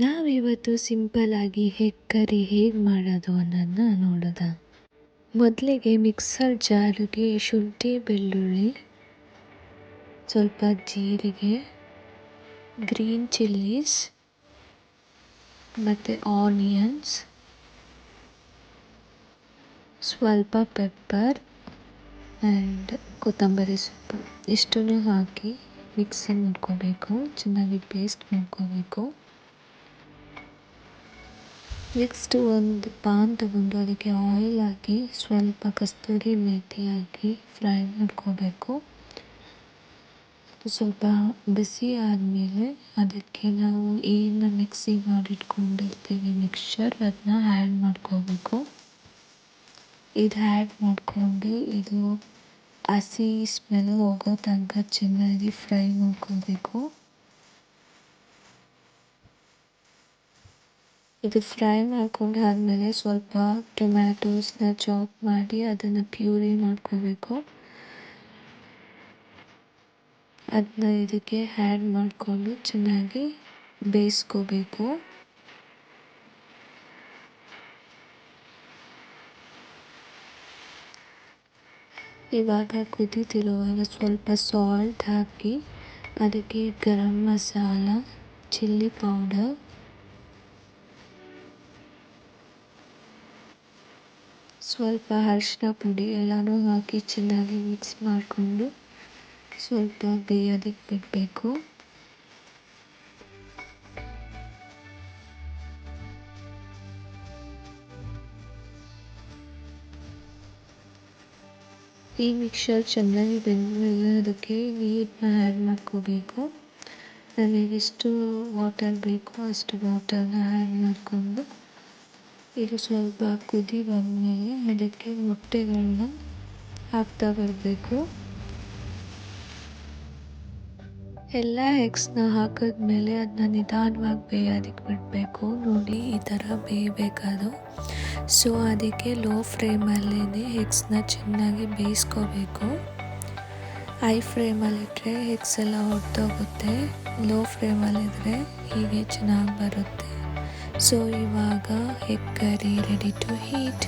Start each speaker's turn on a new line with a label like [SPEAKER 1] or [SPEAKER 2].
[SPEAKER 1] ನಾವಿವತ್ತು ಸಿಂಪಲ್ಲಾಗಿ egg curry ಹೇಗೆ ಮಾಡೋದು ಅನ್ನೋದನ್ನ ನೋಡೋಣ. ಮೊದಲಿಗೆ ಮಿಕ್ಸರ್ ಜಾರಿಗೆ ಶುಂಠಿ ಬೆಳ್ಳುಳ್ಳಿ, ಸ್ವಲ್ಪ ಜೀರಿಗೆ, ಗ್ರೀನ್ ಚಿಲ್ಲೀಸ್ ಮತ್ತು ಆನಿಯನ್ಸ್, ಸ್ವಲ್ಪ ಪೆಪ್ಪರ್ ಆ್ಯಂಡ್ ಕೊತ್ತಂಬರಿ ಸೊಪ್ಪು ಇಷ್ಟನ್ನು ಹಾಕಿ ಮಿಕ್ಸಿ ಮಾಡ್ಕೋಬೇಕು. ಚೆನ್ನಾಗಿ ಪೇಸ್ಟ್ ಮಾಡ್ಕೋಬೇಕು. ನೆಕ್ಸ್ಟ್ ಒಂದು ಪಾನ್ ತಗೊಂಡು ಅದಕ್ಕೆ ಆಯಿಲ್ ಹಾಕಿ ಸ್ವಲ್ಪ ಕಸ್ತೂರಿ ಮೇಥಿ ಹಾಕಿ ಫ್ರೈ ಮಾಡ್ಕೋಬೇಕು. ಸ್ವಲ್ಪ ಬಿಸಿ ಆದಮೇಲೆ ಅದಕ್ಕೆ ನಾವು ಏನು ಮಿಕ್ಸಿ ಮಾಡಿಟ್ಕೊಂಡಿರ್ತೀವಿ ಮಿಕ್ಸ್ಚರ್, ಅದನ್ನ ಆ್ಯಡ್ ಮಾಡ್ಕೋಬೇಕು. ಇದು ಆ್ಯಡ್ ಮಾಡ್ಕೊಂಡು ಇದು ಹಸಿ ಸ್ಮೆಲ್ ಹೋಗೋ ತನಕ ಚೆನ್ನಾಗಿ ಫ್ರೈ ಮಾಡ್ಕೋಬೇಕು. ಇದು ಫ್ರೈ ಮಾಡ್ಕೊಂಡು ಆದಮೇಲೆ ಸ್ವಲ್ಪ ಟೊಮ್ಯಾಟೋಸ್ನ ಚಾಪ್ ಮಾಡಿ ಅದನ್ನು ಪ್ಯೂರಿ ಮಾಡ್ಕೋಬೇಕು. ಅದನ್ನ ಇದಕ್ಕೆ ಆ್ಯಡ್ ಮಾಡಿಕೊಂಡು ಚೆನ್ನಾಗಿ ಬೇಯಿಸ್ಕೋಬೇಕು. ಇವಾಗ ಕುದೀತಿರುವಾಗ ಸ್ವಲ್ಪ ಸಾಲ್ಟ್ ಹಾಕಿ ಅದಕ್ಕೆ ಗರಂ ಮಸಾಲ, ಚಿಲ್ಲಿ ಪೌಡರ್, ಸ್ವಲ್ಪ ಅರಿಶಿನ ಪುಡಿ ಎಲ್ಲನೂ ಹಾಕಿ ಚೆನ್ನಾಗಿ ಮಿಕ್ಸ್ ಮಾಡಿಕೊಂಡು ಸ್ವಲ್ಪ ಬೇಯೋದಕ್ಕೆ ಬಿಡಬೇಕು. ಈ ಮಿಕ್ಸ್ಚರ್ ಚೆನ್ನಾಗಿ ಬೆಂದಮೇಲೆ ಅದಕ್ಕೆ ನೀರನ್ನ ಆ್ಯಡ್ ಮಾಡ್ಕೋಬೇಕು. ನಮಗೆ ಎಷ್ಟು ವಾಟರ್ ಬೇಕೋ ಅಷ್ಟು ವಾಟರ್ನ ಆ್ಯಡ್ ಮಾಡಿಕೊಂಡು ಇದು ಸ್ವಲ್ಪ ಕುದಿ ಬಂದಮೇಲೆ ಅದಕ್ಕೆ ಮೊಟ್ಟೆಗಳನ್ನ ಹಾಕ್ತಾ ಬರಬೇಕು. ಎಲ್ಲ ಎಗ್ಸ್ನ ಹಾಕಿದ್ಮೇಲೆ ಅದನ್ನ ನಿಧಾನವಾಗಿ ಬೇಯೋದಕ್ಕೆ ಬಿಡಬೇಕು. ನೋಡಿ ಈ ಥರ ಬೇಯಬೇಕದು. ಸೊ ಅದಕ್ಕೆ ಲೋ ಫ್ಲೇಮಲ್ಲೇ ಎಗ್ಸ್ನ ಚೆನ್ನಾಗಿ ಬೇಯಿಸ್ಕೋಬೇಕು. ಹೈ ಫ್ಲೇಮಲ್ಲಿಟ್ಟರೆ ಎಗ್ಸ್ ಎಲ್ಲ ಹೊರಟೋಗುತ್ತೆ. ಲೋ ಫ್ಲೇಮಲ್ಲಿದ್ದರೆ ಹೀಗೆ ಚೆನ್ನಾಗಿ ಬರುತ್ತೆ. ಸೊ ಇವಾಗ egg curry ready to heat.